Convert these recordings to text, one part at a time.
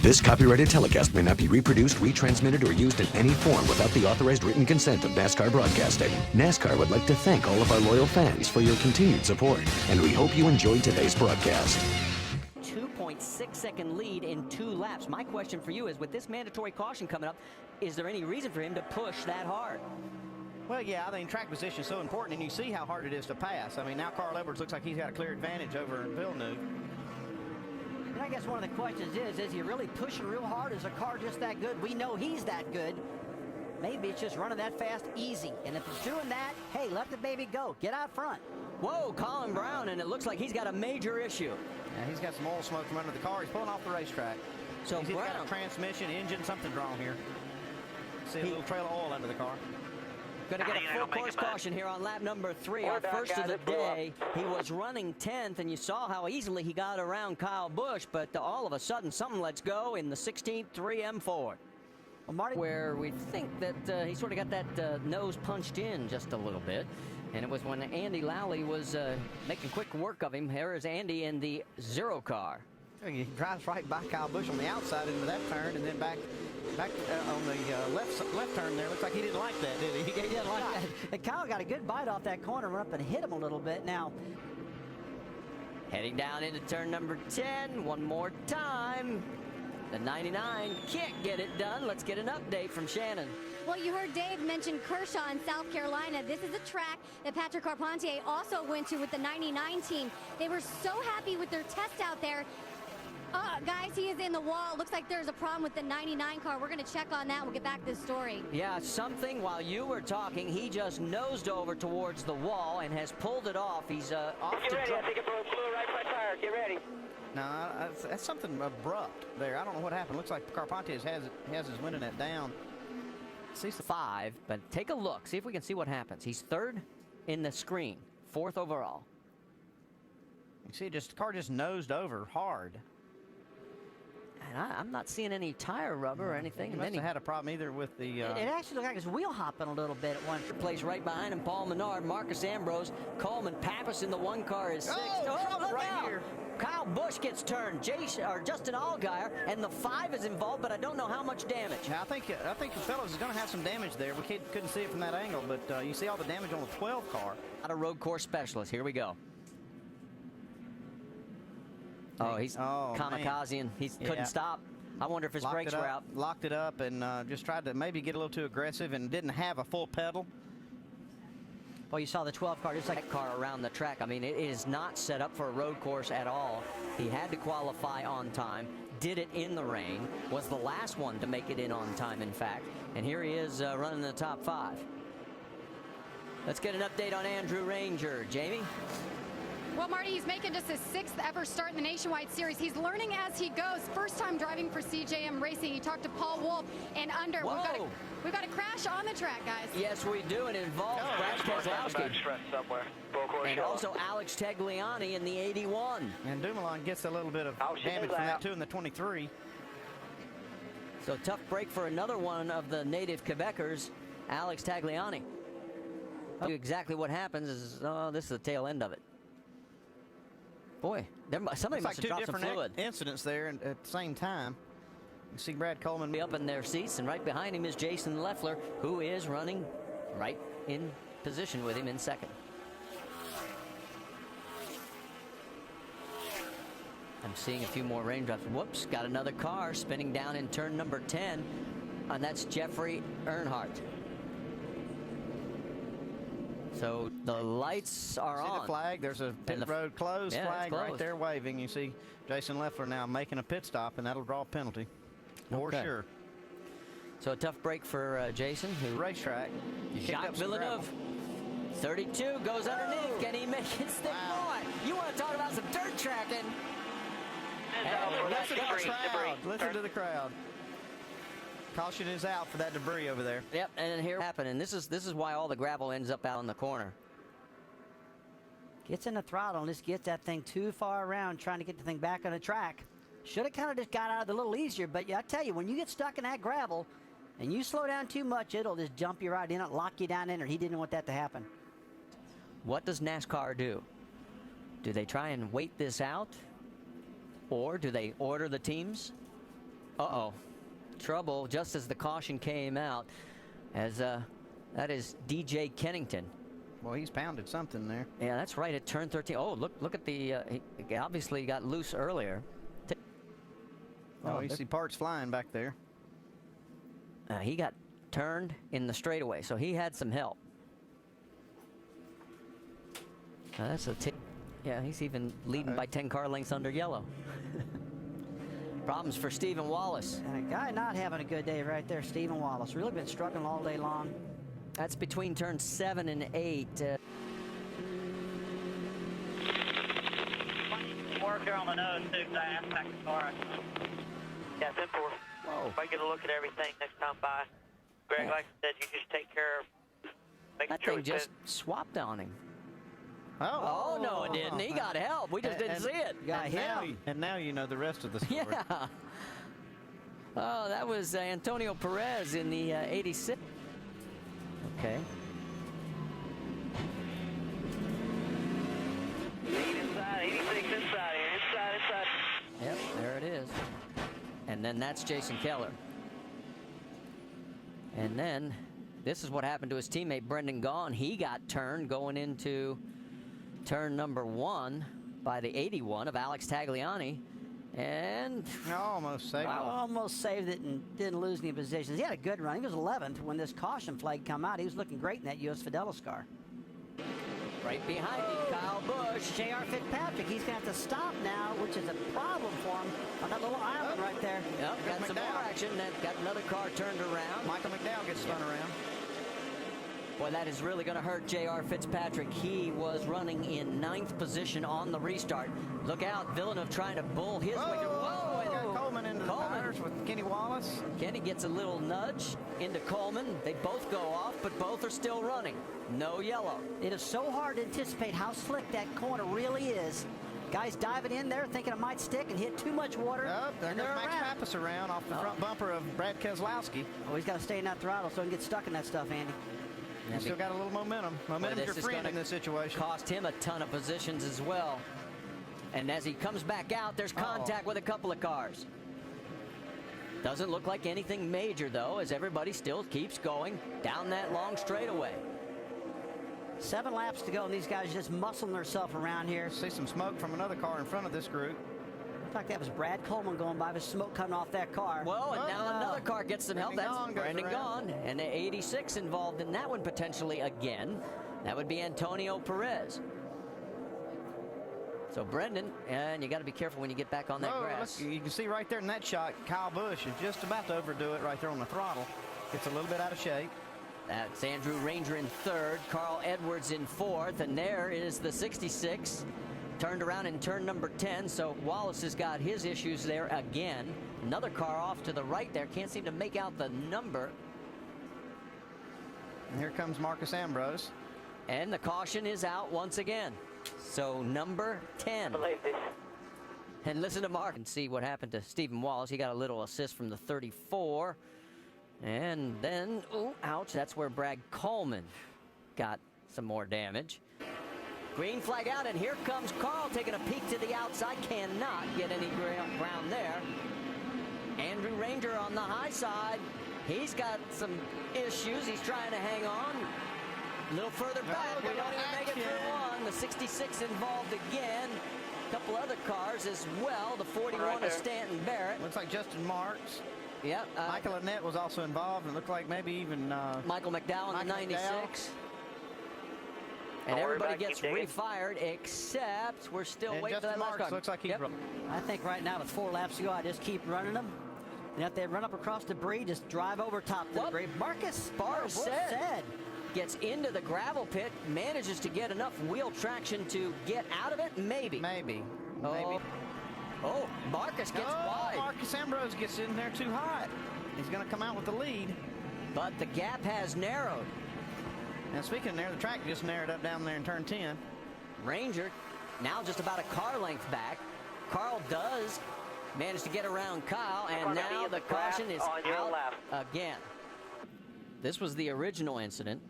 This copyrighted telecast may not be reproduced, retransmitted, or used in any form without the authorized written consent of NASCAR Broadcasting. NASCAR would like to thank all of our loyal fans for your continued support, and we hope you enjoyed today's broadcast. 2.6-second lead in 2 laps. My question for you is, with this mandatory caution coming up, is there any reason for him to push that hard? Well, yeah, I think track position is so important, and you see how hard it is to pass. I mean, now Carl Edwards looks like he's got a clear advantage over Villeneuve. And I guess one of the questions is he really pushing real hard? Is the car just that good? We know he's that good. Maybe it's just running that fast easy. And if it's doing that, hey, let the baby go. Get out front. Whoa, Colin Brown, and it looks like he's got a major issue. Yeah, he's got some oil smoke from under the car. He's pulling off the racetrack. So he's Brown, got a transmission, engine, something's wrong here. See a little trail of oil under the car. Going to get a full course caution here on lap number 3, our first of the day. He was running 10th, and you saw how easily he got around Kyle Busch, but all of a sudden, something lets go in the 16th 3M Ford. Well, Marty, where we think that he sort of got that nose punched in just a little bit, and it was when Andy Lally was making quick work of him. Here is Andy in the 0 car. He drives right by Kyle Busch on the outside into that turn, and then back on the left turn there. Looks like he didn't like that, did he? He didn't like that. And Kyle got a good bite off that corner, run up and hit him a little bit. Now, heading down into turn number 10 one more time. The 99 can't get it done. Let's get an update from Shannon. Well, you heard Dave mention Kershaw in South Carolina. This is a track that Patrick Carpentier also went to with the 99 team. They were so happy with their test out there. Guys, he is in the wall. Looks like there's a problem with the 99 car. We're going to check on that. We'll get back to the story. Yeah, something while you were talking, he just nosed over towards the wall and has pulled it off. He's off Get to ready. I think it blew right front tire. Get ready. No, that's something abrupt there. I don't know what happened. Looks like Carpentier has his winning that down. Sees the 5, but take a look. See if we can see what happens. He's 3rd in the screen, 4th overall. You see, the car just nosed over hard. And I'm not seeing any tire rubber or anything. He must have had a problem either with the... it actually looked like his wheel hopping a little bit at one place right behind him. Paul Menard, Marcus Ambrose, Coleman, Pappas in the 1 car is 6th. Oh, look right out. here. Kyle Busch gets turned. Justin Allgaier, and the 5 is involved, but I don't know how much damage. Now, I think the fellows is going to have some damage there. We couldn't see it from that angle, but you see all the damage on the 12 car. Not a road course specialist. Here we go. Oh, he's kamikaze, and he couldn't stop. I wonder if his brakes were out. Locked it up and just tried to maybe get a little too aggressive and didn't have a full pedal. Well, you saw the 12 car, just like that car around the track. I mean, it is not set up for a road course at all. He had to qualify on time, did it in the rain, was the last one to make it in on time, in fact. And here he is running the top 5. Let's get an update on Andrew Ranger. Jamie? Well, Marty, he's making just his 6th ever start in the Nationwide Series. He's learning as he goes. First time driving for CJM Racing. He talked to Paul Wolf and under. We've got a crash on the track, guys. Yes, we do. It involves Brad Keselowski. And also Alex Tagliani in the 81. And Dumoulin gets a little bit of damage from that too in the 23. So tough break for another one of the native Quebecers, Alex Tagliani. Exactly what happens is, this is the tail end of it. Boy, somebody must have dropped some fluid. Two different incidents there at the same time. You see Brad Coleman up in their seats, and right behind him is Jason Leffler, who is running right in position with him in 2nd. I'm seeing a few more raindrops. Whoops, got another car spinning down in turn number 10, and that's Jeffrey Earnhardt. So the lights are on. See the flag? There's a pit road closed flag right there waving. You see Jason Leffler now making a pit stop, and that'll draw a penalty. For sure. So a tough break for Jason, who racetrack. Jacques Villeneuve. 32 goes underneath. Can he make it stick? Boy, you want to talk about some dirt tracking? Listen to the crowd. Caution is out for that debris over there. Yep, and here happened, and this is why all the gravel ends up out in the corner. Gets in the throttle and just gets that thing too far around, trying to get the thing back on the track. Should have kind of just got out of it a little easier, but yeah, I tell you, when you get stuck in that gravel and you slow down too much, it'll just jump you right in it, lock you down in there. He didn't want that to happen. What does NASCAR do? Do they try and wait this out? Or do they order the teams? Uh-oh. Trouble just as the caution came out, as that is DJ Kennington. Well, he's pounded something there. Yeah, that's right at turn 13. Oh, look at the, he obviously got loose earlier. Oh, you see parts flying back there. He got turned in the straightaway, so he had some help. That's a tip. Yeah, he's even leading by 10 car lengths under yellow. Problems for Stephen Wallace. And a guy not having a good day right there, Stephen Wallace. Really been struggling all day long. That's between turns 7 and 8. Work here on the nose, too, because I asked back the car. Yeah, 10-4. Whoa. If I get a look at everything next time by, Greg, Yeah. like I said, you just take care of making That sure thing just swapped on him. Oh, Oh, no, it didn't. He got help. We just didn't see it. Got And now you know the rest of the story. Yeah. Oh, that was Antonio Perez in the 86. Okay. 8 inside, 86 inside here, inside. Yep, there it is. And then that's Jason Keller. And then this is what happened to his teammate Brendan Gaughan. He got turned going into turn number 1 by the 81 of Alex Tagliani. And Almost saved it. Almost saved it and didn't lose any positions. He had a good run. He was 11th when this caution flag come out. He was looking great in that U.S. Fidelis car. right behind him, Kyle Busch. J.R. Fitzpatrick, he's going to have to stop now, which is a problem for him on that little island right there. Yep, got some more action. Got another car turned around. Michael McDowell gets spun around. Boy, that is really going to hurt J.R. Fitzpatrick. He was running in 9th position on the restart. Look out, Villeneuve trying to bull his way through. Whoa! Got Coleman into the tires with Kenny Wallace. Kenny gets a little nudge into Coleman. They both go off, but both are still running. No yellow. It is so hard to anticipate how slick that corner really is. Guys diving in there thinking it might stick and hit too much water. Up there and goes they're Max around. Pappas around off the front bumper of Brad Keselowski. Oh, he's got to stay in that throttle so he can get stuck in that stuff, Andy. He's still got a little momentum. Momentum's your friend in this situation. Cost him a ton of positions as well. And as he comes back out, there's contact with a couple of cars. Doesn't look like anything major, though, as everybody still keeps going down that long straightaway. 7 laps to go, and these guys just muscling themselves around here. See some smoke from another car in front of this group. In fact, that was Brad Coleman going by with smoke coming off that car. Well, and now another car gets some help. That's Brandon Gaughan Gaughan. And the 86 involved in that one potentially again. That would be Antonio Perez. So Brendan, and you got to be careful when you get back on that grass. Look, you can see right there in that shot, Kyle Busch is just about to overdo it right there on the throttle. Gets a little bit out of shape. That's Andrew Ranger in 3rd, Carl Edwards in 4th, and there is the 66. Turned around in turn number 10, so Wallace has got his issues there again. Another car off to the right there, can't seem to make out the number. And here comes Marcus Ambrose. And the caution is out once again. So number 10. And listen to Mark and see what happened to Stephen Wallace. He got a little assist from the 34. And then, ooh, ouch, that's where Brad Coleman got some more damage. Green flag out, and here comes Carl taking a peek to the outside. Cannot get any ground there. Andrew Ranger on the high side. He's got some issues. He's trying to hang on. A little further back. We don't even make it through one. The 66 involved again. A couple other cars as well. The 41 of Stanton Barrett. Looks like Justin Marks. Yep. Michael Annette was also involved, and looked like maybe even Michael McDowell in the 96. And everybody gets refired, except we're still waiting for that last car. Looks like he's I think right now with 4 laps to go, I just keep running them. And if they run up across debris, just drive over top the debris. Marcus said gets into the gravel pit, manages to get enough wheel traction to get out of it. Maybe. Oh, Marcus gets wide. Marcus Ambrose gets in there too hot. He's going to come out with the lead. But the gap has narrowed. Now, speaking of there, the track just narrowed up down there in turn 10. Ranger now just about a car length back. Carl does manage to get around Kyle, and now the caution is out again. This was the original incident.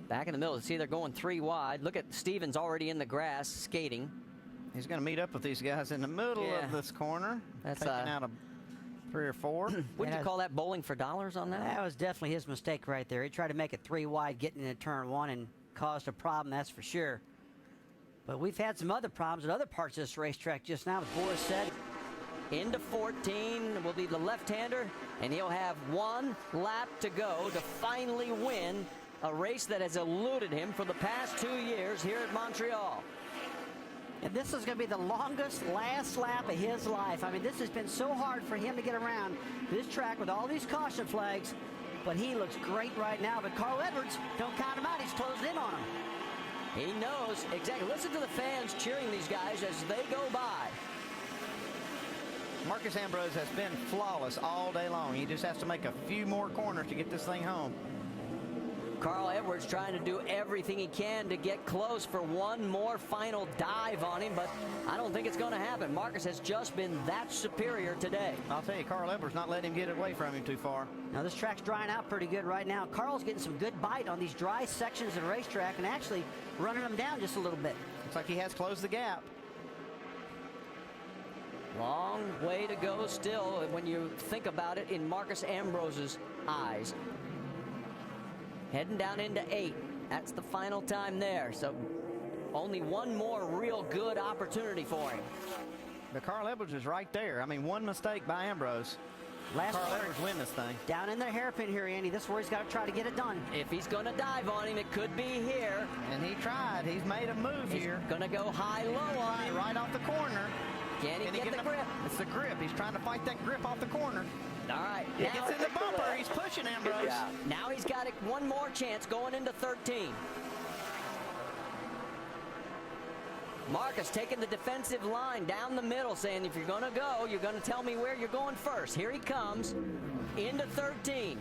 Back in the middle. See, they're going 3 wide. Look at Stevens already in the grass skating. He's going to meet up with these guys in the middle of this corner. That's taking out 3 or 4. Wouldn't you call that bowling for dollars on that? That was definitely his mistake right there. He tried to make it 3 wide getting into turn 1 and caused a problem, that's for sure. But we've had some other problems at other parts of this racetrack just now, as Boris said. Into 14 will be the left-hander, and he'll have 1 lap to go to finally win a race that has eluded him for the past 2 years here at Montreal. And this is going to be the longest last lap of his life. I mean, this has been so hard for him to get around this track with all these caution flags, but he looks great right now. But Carl Edwards, don't count him out. He's closed in on him. He knows exactly. Listen to the fans cheering these guys as they go by. Marcus Ambrose has been flawless all day long. He just has to make a few more corners to get this thing home. Carl Edwards trying to do everything he can to get close for one more final dive on him, but I don't think it's going to happen. Marcus has just been that superior today. I'll tell you, Carl Edwards not letting him get away from him too far. Now this track's drying out pretty good right now. Carl's getting some good bite on these dry sections of the racetrack and actually running them down just a little bit. Looks like he has closed the gap. Long way to go still when you think about it in Marcus Ambrose's eyes. Heading down into 8. That's the final time there. So only one more real good opportunity for him. But Carl Edwards is right there. I mean, one mistake by Ambrose. Carl Edwards win this thing. Down in the hairpin here, Andy. This is where he's got to try to get it done. If he's going to dive on him, it could be here. And he tried. He's made a move here. Going to go high-low on him. Right off the corner. Can he get the grip? It's the grip. He's trying to fight that grip off the corner. All right. He gets in the bumper. He's pushing Ambrose. Yeah. Now he's got one more chance going into 13. Marcus taking the defensive line down the middle, saying if you're going to go, you're going to tell me where you're going first. Here he comes into 13.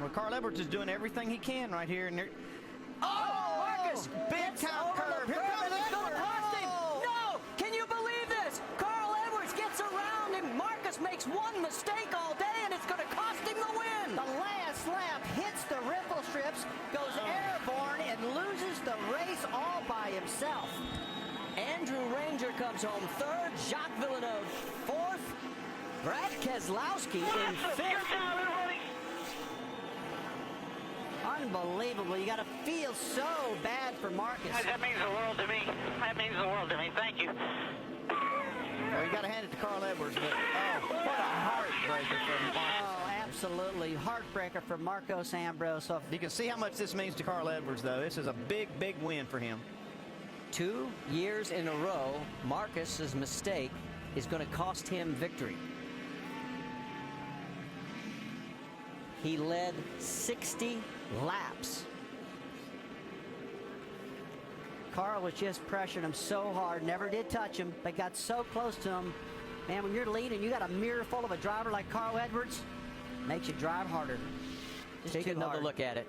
Well, Carl Edwards is doing everything he can right here. And Marcus! Big time curve. Here comes It's going to Edwards. cost him. No! Can you believe this? Carl Edwards gets around him. Marcus makes one mistake all day, and it's going to cost him the win. The last lap hits the riffle strips, goes airborne, and loses the race all by himself. Andrew Ranger comes home 3rd. Jacques Villeneuve 4th. Brad Keselowski in 5th. Unbelievable. You got to feel so bad for Marcus. That means the world to me. That means the world to me. Thank you. Well, you got to hand it to Carl Edwards, but what a heartbreaker for Marcus. Oh, absolutely. Heartbreaker for Marcos Ambrose. So You can see how much this means to Carl Edwards, though. This is a big, big win for him. 2 years in a row, Marcus's mistake is going to cost him victory. He led 60 laps. Carl was just pressuring him so hard, never did touch him, but got so close to him. Man, when you're leading, you got a mirror full of a driver like Carl Edwards, makes you drive harder. Just Take too another hard. look at it.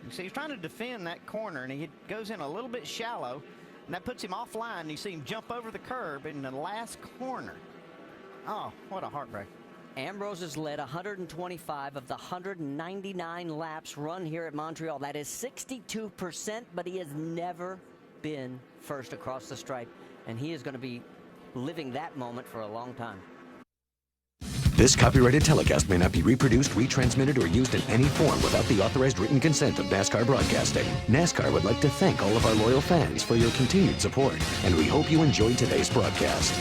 You see, he's trying to defend that corner, and he goes in a little bit shallow, and that puts him offline. You see him jump over the curb in the last corner. Oh, what a heartbreak. Ambrose has led 125 of the 199 laps run here at Montreal. That is 62%, but he has never been first across the stripe, and he is going to be living that moment for a long time. This copyrighted telecast may not be reproduced, retransmitted, or used in any form without the authorized written consent of NASCAR Broadcasting. NASCAR would like to thank all of our loyal fans for your continued support, and we hope you enjoyed today's broadcast.